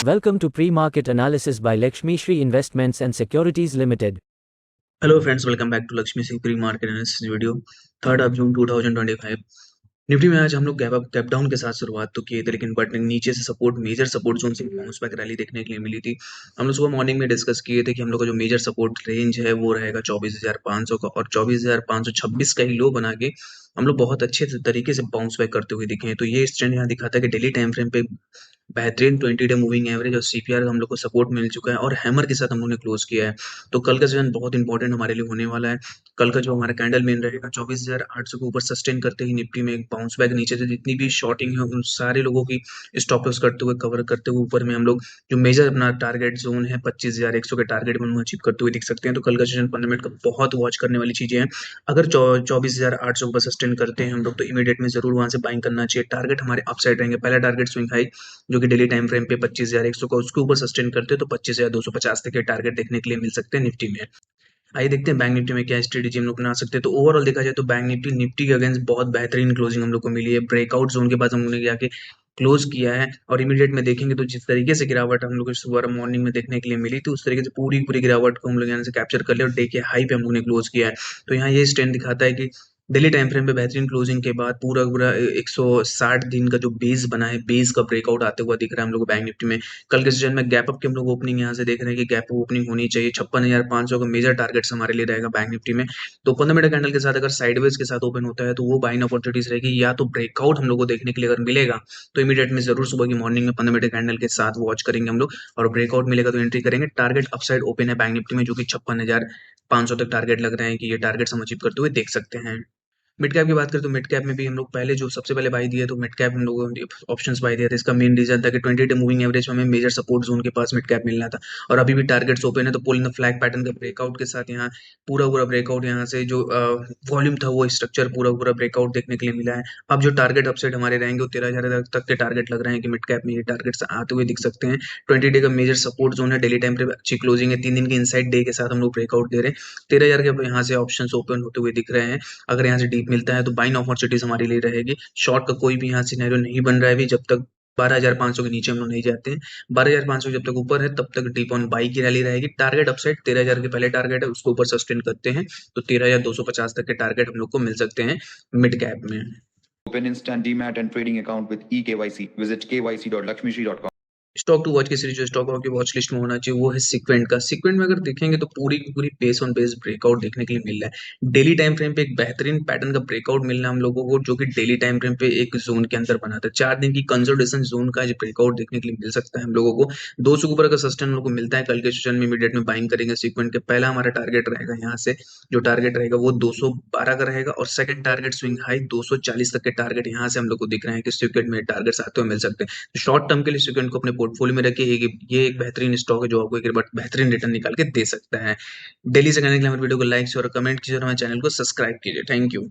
Welcome to Pre-Market Analysis by Lakshmi Shri Investments and Securities Limited. Hello friends, welcome back to Lakshmi Singh pre market analysis video 3 June 2025। Nifty में आज हम लोग gap down के साथ शुरुआत तो किए थे, लेकिन बट नीचे से सपोर्ट मेजर सपोर्ट जोन से बाउंस बैक रैली देखने के लिए मिली थी। हम लोग सुबह मॉर्निंग में डिस्कस किए थे कि हम लोग का जो मेजर सपोर्ट रेंज है वो रहेगा 24,500 का, और 24,526 का ही लो बना के हम लोग बहुत अच्छे तरीके से बाउंस बैक करते हुए दिखे हैं। तो ये ट्रेंड यहाँ दिखाता है कि डेली टाइम फ्रेम पे बेहतरीन 20 डे मूविंग एवरेज और सीपीआर हम लोग को सपोर्ट मिल चुका है, और हैमर के साथ हम लोग ने क्लोज किया है। तो कल का सेशन बहुत इंपॉर्टेंट हमारे लिए होने वाला है। कल का जो हमारा कैंडल मेन रहेगा 24,800 के ऊपर सस्टेन करते ही निफ्टी में एक बाउंस बैक नीचे से जितनी भी शॉर्टिंग है उन सारे लोगों की स्टॉप लॉस करते हुए कवर करते हुए ऊपर में हम लोग जो मेजर अपना टारगेट जोन है 25,100 के टारगेट में अचीव करते हुए दिख सकते हैं। तो कल का सेशन फंडामेंटल का बहुत वॉच करने वाली चीजें हैं। अगर 24,800 पर सस्टेन करते हैं हम लोग तो इमीडिएट में जरूर वहां से बाइंग करना चाहिए। टारगेट हमारे अपसाइड रहेंगे। पहला टारगेट स्विंग हाई जो कि डेली टाइम फ्रेम पे 25,100 का उसके ऊपर सस्टेन करते हैं तो 25,250 तक के टारगेट देखने के लिए मिल सकते हैं निफ्टी में। आइए देखते हैं बैंक निफ्टी में क्या स्ट्रेटेजी हम लोग बना सकते हैं। तो ओवरऑल देखा जाए तो बैंक निफ्टी के अगेंस्ट बहुत बेहतरीन क्लोजिंग हम लोग को मिली है। ब्रेकआउट जोन के बाद हम लोगों ने जाके क्लोज किया है, और इमीडिएट में देखेंगे तो जिस तरीके से गिरावट हम लोग को सुबह मॉर्निंग में देखने के लिए मिली थी उस तरीके से पूरी पूरी गिरावट को हम लोग यहाँ से कैप्चर कर लिया और डे के हाई पे हम लोग ने क्लोज किया है। तो यहाँ ये स्ट्रेंड दिखाता है कि डेली टाइम फ्रेम पे बेहतरीन क्लोजिंग के बाद पूरा पूरा 160 दिन का जो बेस बना है, बेस का ब्रेकआउट आते हुआ दिख रहा है हम लोग को बैंक निफ्टी में। कल के सेशन में गैप अप की हम लोग ओपनिंग यहाँ से देख रहे हैं कि गैप ओपनिंग होनी चाहिए। 56,500 का मेजर टारगेट्स हमारे लिए रहेगा बैंक निफ्टी में। तो 15 मिनट कैंडल के साथ अगर साइडवेज के साथ ओपन होता है तो वो बाइंग अपॉर्चुनिटीज रहेगी, या तो ब्रेकआउट हम लोग को देखने के लिए अगर मिलेगा तो इमीडिएट में जरूर सुबह की मॉर्निंग में 15 मिनट कैंडल के साथ वॉच करेंगे हम लोग, और ब्रेकआउट मिलेगा तो एंट्री करेंगे। टारगेट अपसाइड ओपन है बैंक निफ्टी में जो कि 56,500 तक टारगेट लग रहे हैं कि ये टारगेट हम अचीव करते हुए देख सकते हैं। मिड कैप की बात करें तो मिड कैप में भी हम लोग पहले जो सबसे पहले बाई दिए तो मिड कैप हम लोगों ने ऑप्शंस बाई दिया था। इसका मेन रीजन था कि 20 डे मूविंग एवरेज में हमें मेजर सपोर्ट जोन के पास मिड कैप मिलना था, और अभी भी टारगेट्स ओपन है। तो पुल इन द फ्लैग पैटर्न का ब्रेकआउट के साथ यहाँ पूरा पूरा ब्रेकआउट, यहाँ से जो वॉल्यूम था वो स्ट्रक्चर पूरा पूरा ब्रेकआउट देखने के लिए मिला है। अब जो टारगेट अपसाइड हमारे रहेंगे वो 13,000 तक के टारगेट लग रहे हैं कि मिड कैप में ये टारगेट्स आते हुए दिख सकते हैं। 20 डे का मेजर सपोर्ट जोन है, डेली टाइम पे अच्छी क्लोजिंग है, 3 दिन के इनसाइड डे के साथ हम लोग ब्रेकआउट दे रहे हैं। 13,000 के यहाँ से ऑप्शन ओपन होते हुए दिख रहे हैं। अगर यहाँ से डीप मिलता है तो बाइंग अपॉर्चुनिटीज हमारे लिए रहेगी। शॉर्ट का कोई भी यहाँ सिनेरियो नहीं बन रहा है अभी, जब तक 12,500 के नीचे हम लोग नहीं जाते हैं। 12,500 जब तक ऊपर है तब तक डीप ऑन बाई की रैली रहेगी। टारगेट अपसाइड 13,000 के पहले टारगेट है उसको ऊपर सस्टेन करते हैं तो 13,250 तक के टारगेट हम लोग को मिल सकते हैं मिड कैप में। Open instant demat and trading account with eKYC. Visit kyc.lakshmishri.com. Stock to watch की सीरीज जो स्टॉक की वॉच लिस्ट में होना चाहिए वो है सीक्वेंट का। सीक्वेंट में अगर देखेंगे तो पूरी की पूरी बेस ऑन बेस ब्रेकआउट देखने के लिए मिल रहा है। डेली टाइम फ्रेम पे एक बेहतरीन पैटर्न का ब्रेकआउट मिलना हम लोगों को, जो कि डेली टाइम फ्रेम पे एक जोन के अंदर बना था। 4 दिन की कंसोलिडेशन जोन का ब्रेकआउट देखने के लिए मिल सकता है हम लोगों को। 200 के ऊपर अगर सस्टेन हम लोग को मिलता है कल के सेशन में इमीडिएट में बाइंग करेंगे सीक्वेंट के। पहला हमारा टारगेट रहेगा यहाँ से जो टारगेट रहेगा वो 212 का रहेगा, और सेकंड टारगेट स्विंग हाई 240 तक के टारगेट यहाँ से हम लोग को दिख रहे हैं कि सीक्वेंट में टारगेट्स आते हुए मिल सकते हैं। शॉर्ट टर्म के लिए सीक्वेंट को अपने पोर्टफोलियो में रखिए। ये एक बेहतरीन स्टॉक है जो आपको एक बार बेहतरीन रिटर्न निकाल के दे सकता है। डेली से करने के लिए हमारे वीडियो को लाइक और कमेंट कीजिए और हमारे चैनल को सब्सक्राइब कीजिए। Thank you.